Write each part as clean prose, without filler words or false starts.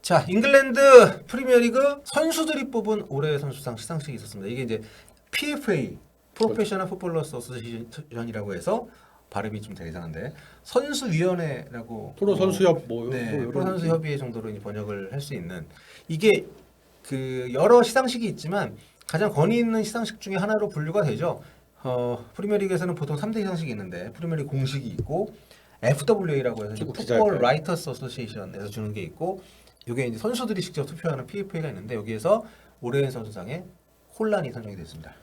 자, 잉글랜드 프리미어리그 선수들이 뽑은 올해의 선수상 시상식이 있었습니다. 이게 이제 PFA 프로페셔널 풋볼러스 어소시에이션이라고 해서 발음이 좀 되게 이상한데 선수위원회라고 프로 선수협 뭐 네, 이런 프로 선수협의 정도로 이제 번역을 할 수 있는 이게 그 여러 시상식이 있지만 가장 권위 있는 시상식 중에 하나로 분류가 되죠. 프리미어리그에서는 보통 3대 시상식이 있는데 프리미어리그 공식이 있고 FWA라고 해서 축구 풋볼 기자협회. 라이터스 어소시에이션에서 주는 게 있고 이게 이제 선수들이 직접 투표하는 PFA가 있는데 여기에서 올해의 선수상에 혼란이 선정이 됐습니다.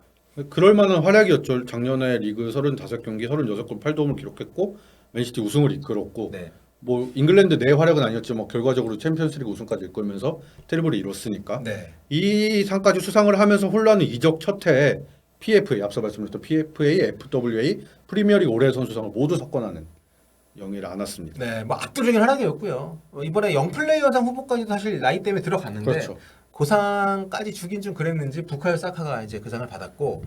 그럴 만한 활약이었죠. 작년에 리그 35경기 36골 8도움을 기록했고 맨시티 우승을 이끌었고 네. 뭐 잉글랜드 내 활약은 아니었지만 결과적으로 챔피언스리그 우승까지 이끌면서 트리블을 이뤘으니까 네. 이 상까지 수상을 하면서 혼란은 이적 첫 해에 PFA 앞서 말씀드렸던 PFA, FWA, 프리미어리그 올해의 선수상을 모두 석권하는 영예를 안았습니다. 네, 뭐 압도적인 활약이었고요. 이번에 영플레이어상 후보까지도 사실 나이 때문에 들어갔는데 그렇죠. 그 상까지 주긴 좀 그랬는지 부카요 사카가 이제 그 상을 받았고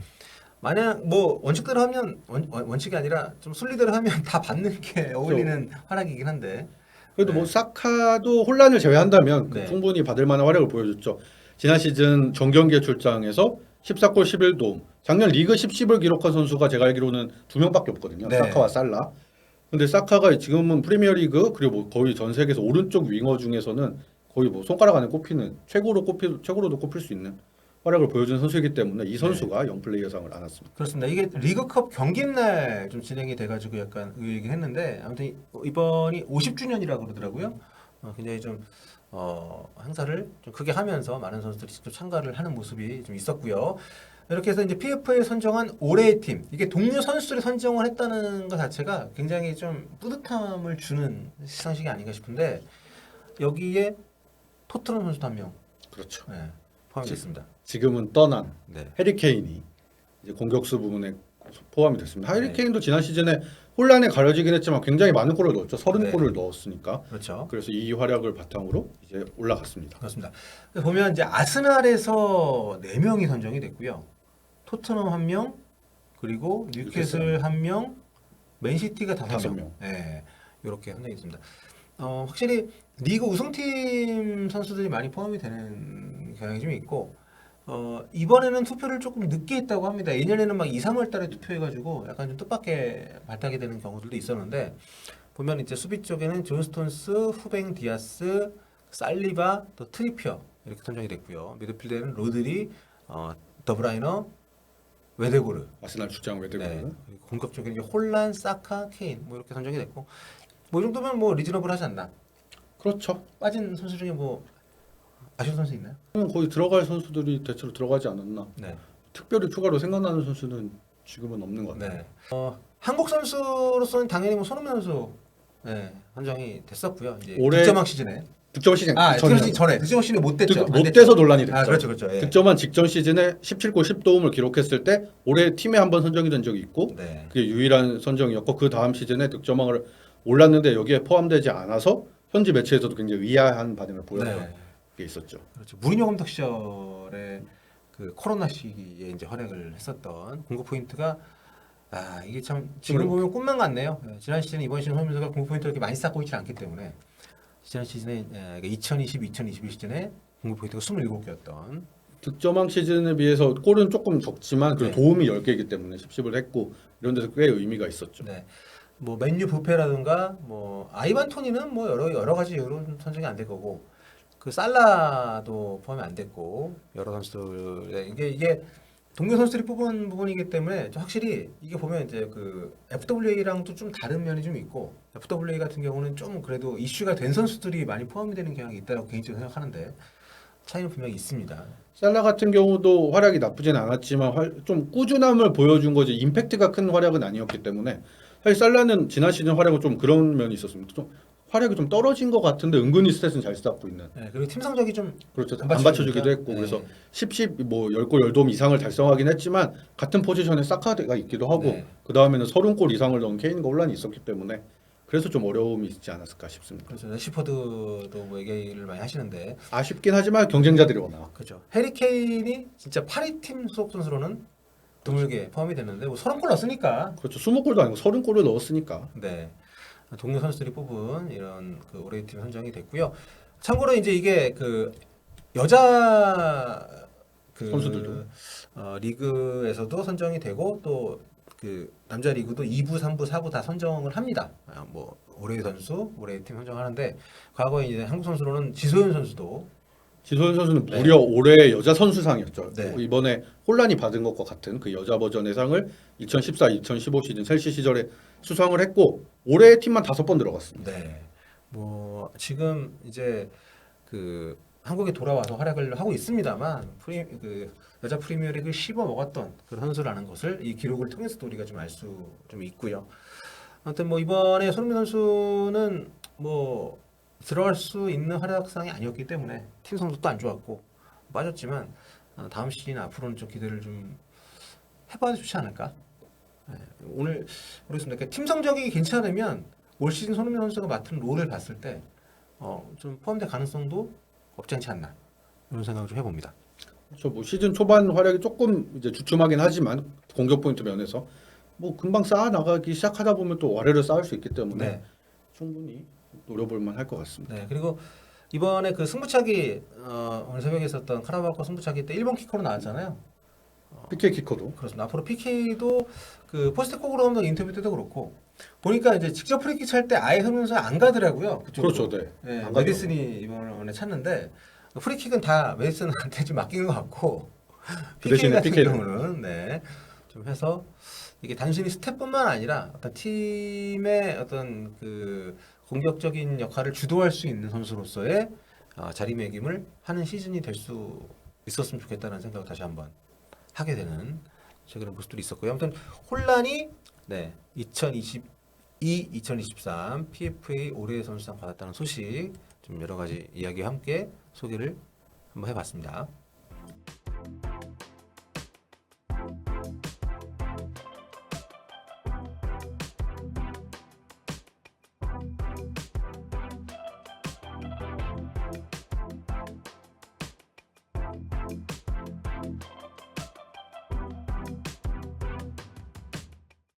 만약 뭐 원칙대로 하면 원칙이 아니라 좀 순리대로 하면 다 받는 게 어울리는 활약이긴 한데 그래도 네. 뭐 사카도 혼란을 제외한다면 네. 충분히 받을 만한 활약을 보여줬죠. 지난 시즌 정경기에 출장해서 14골 11도움. 작년 리그 10을 기록한 선수가 제가 알기로는 2명밖에 없거든요. 네. 사카와 살라. 근데 사카가 지금은 프리미어리그 그리고 뭐 거의 전 세계에서 오른쪽 윙어 중에서는 거의 뭐 손가락 안에 꼽히는 최고로도 꼽힐 수 있는 활약을 보여준 선수이기 때문에 이 선수가 영플레이어상을 안았습니다. 그렇습니다. 이게 리그컵 경기날 좀 진행이 돼가지고 약간 의외이긴 했는데 아무튼 이번이 50주년이라고 그러더라고요. 굉장히 좀 행사를 좀 크게 하면서 많은 선수들이 직접 참가를 하는 모습이 좀 있었고요. 이렇게 해서 이제 PFA에 선정한 올해의 팀 이게 동료 선수들이 선정을 했다는 것 자체가 굉장히 좀 뿌듯함을 주는 시상식이 아닌가 싶은데 여기에 토트넘 선수도 한 명 그렇죠. 포함됐습니다. 지금은 떠난 네. 해리 케인이 이제 공격수 부분에 포함이 됐습니다. 해리 네. 케인도 지난 시즌에 혼란에 가려지긴 했지만 굉장히 많은 골을 넣었죠. 30골을 넣었으니까. 그렇죠. 그래서 이 활약을 바탕으로 이제 올라갔습니다. 그렇습니다. 보면 이제 아스날에서 4명이 선정이 됐고요. 토트넘 1명, 그리고 뉴캐슬 1명, 맨시티가 5명. 네, 이렇게 선정이 됐습니다. 확실히 리그 우승팀 선수들이 많이 포함이 되는 경향이 좀 있고 이번에는 투표를 조금 늦게 했다고 합니다. 예년에는 막 2, 3월 달에 투표해가지고 약간 좀 뜻밖의 발탁이 되는 경우들도 있었는데 보면 이제 수비 쪽에는 존 스톤스, 후뱅 디아스, 살리바, 또 트리피어 이렇게 선정이 됐고요. 미드필드에는 로드리, 더브라이너, 웨데고르. 아스날 출장 웨데고르. 네. 그리고 공격 쪽에는 이제 홀란, 사카, 케인 뭐 이렇게 선정이 됐고 뭐 이 정도면 뭐 리즈너블하지 않나. 그렇죠. 빠진 선수 중에 뭐 아쉬운 선수 있나요? 거의 들어갈 선수들이 대체로 들어가지 않았나. 네. 특별히 추가로 생각나는 선수는 지금은 없는 것 같아요. 네. 한국 선수로서는 당연히 뭐 손흥민 선수 선정이 됐었고요. 이제 올해 득점왕 시즌에 득점 시즌 전에 득점 시즌에 못 됐죠. 못 돼서 논란이 됐죠. 그렇죠, 그렇죠. 예. 득점한 직전 시즌에 17골 10도움을 기록했을 때 올해 팀에 한 번 선정이 된 적이 있고 네. 그게 유일한 선정이었고 그 다음 시즌에 득점왕을 올랐는데 여기에 포함되지 않아서 현지 매체에서도 굉장히 의아한 반응을 보였던 네. 게 있었죠. 그렇죠. 무리뉴 감독 시절에 그 코로나 시기에 이제 활약을 했었던 공격 포인트가 이게 참 지금 보면 꿈만 같네요. 지난 시즌 이번 시즌 손흥민 선수가 공격 포인트를 이렇게 많이 쌓고 있지 않기 때문에 지난 시즌에 2020, 2021 시즌에 공격 포인트가 27개였던 득점왕 시즌에 비해서 골은 조금 적지만 그 네. 도움이 10개이기 때문에 10을 했고 이런 데서 꽤 의미가 있었죠. 네. 뭐 맨유 부페라든가 뭐 아이반 토니는 뭐 여러 가지 이유로 선정이 안 될 거고 그 살라도 포함이 안 됐고 여러 선수들 이게 동료 선수들이 뽑은 부분이기 때문에 좀 확실히 이게 보면 이제 그 FWA랑도 좀 다른 면이 좀 있고 FWA 같은 경우는 좀 그래도 이슈가 된 선수들이 많이 포함이 되는 경향이 있다고 개인적으로 생각하는데 차이는 분명히 있습니다. 살라 같은 경우도 활약이 나쁘진 않았지만 좀 꾸준함을 보여준 거지 임팩트가 큰 활약은 아니었기 때문에 사실 살라는 지난 시즌 활약은 좀 그런 면이 있었습니다. 좀 활약이 좀 떨어진 것 같은데 은근히 스탯은 잘 쌓고 있는. 네, 그리고 팀 성적이 좀 그렇죠. 안 안 받쳐주기도 받쳐주니까. 했고 네. 그래서 10 뭐 10골 10도움 이상을 달성하긴 했지만 같은 포지션에 사카가 있기도 하고 네. 그 다음에는 30골 이상을 넣은 케인과 혼란이 있었기 때문에 그래서 좀 어려움이 있지 않았을까 싶습니다. 그렇죠. 래시포드도 뭐 얘기를 많이 하시는데 아쉽긴 하지만 경쟁자들이 워낙 그렇죠. 해리 케인이 진짜 파리 팀 소속 선수로는 드물게 포함이 됐는데 뭐 30골 넣었으니까 그렇죠. 20골도 아니고 30골을 넣었으니까 네 동료 선수들이 뽑은 이런 그 올해의 팀 선정이 됐고요. 참고로 이제 이게 그 여자 그 선수들도. 리그에서도 선정이 되고 또 그 남자 리그도 2부, 3부, 4부 다 선정을 합니다. 뭐 올해의 선수, 올해의 팀 선정하는데 과거에 이제 한국 선수로는 지소연 선수도 지소연 선수는 네. 무려 올해 여자 선수상이었죠. 네. 이번에 혼란이 받은 것과 같은 그 여자 버전의 상을 2014, 2015 시즌 첼시 시절에 수상을 했고 올해 팀만 5번 들어갔습니다. 네. 뭐 지금 이제 그 한국에 돌아와서 활약을 하고 있습니다만 그 여자 프리미어리그 씹어 먹었던 그런 선수라는 것을 이 기록을 통해서도 우리가 좀 알 수 좀 있고요. 아무튼 뭐 이번에 손흥민 선수는 뭐 들어갈 수 있는 활약상이 아니었기 때문에 팀 성적도 안 좋았고 빠졌지만 다음 시즌 앞으로는 좀 기대를 좀 해봐도 좋지 않을까. 네, 오늘 모르겠습니다. 그러니까 팀 성적이 괜찮으면 올 시즌 손흥민 선수가 맡은 롤을 봤을 때 좀 포함될 가능성도 없지 않지 않나 이런 생각을 좀 해봅니다. 그렇죠. 뭐 시즌 초반 활약이 조금 이제 주춤하긴 하지만 공격 포인트 면에서 뭐 금방 쌓아 나가기 시작하다 보면 또 와르르 쌓을 수 있기 때문에 네. 충분히 노려볼 만할 것 같습니다. 네. 그리고 이번에 그 승부차기 오늘 새벽에 있었던 카라바오컵 승부차기 때 1번 키커로 나왔잖아요. PK 키커도 그렇습니다. 앞으로 PK도 그 포스트코그로 감독 인터뷰 때도 그렇고 보니까 이제 직접 프리킥 찰 때 아예 흐르면서 안 가더라고요. 그쪽으로. 그렇죠, 네. 네, 안 메디슨이 이번에 찾는데 프리킥은 다 메디슨한테 좀 맡긴 것 같고 그 PK 대신에 같은 PK 를. 경우는 네, 좀 해서 이게 단순히 스텝뿐만 아니라 어떤 팀의 어떤 그 공격적인 역할을 주도할 수 있는 선수로서의 자리매김을 하는 시즌이 될 수 있었으면 좋겠다는 생각을 다시 한번 하게 되는 그런 모습들이 있었고요. 아무튼 혼란이 네, 2022, 2023 PFA 올해의 선수상 받았다는 소식 좀 여러 가지 이야기와 함께 소개를 한번 해봤습니다.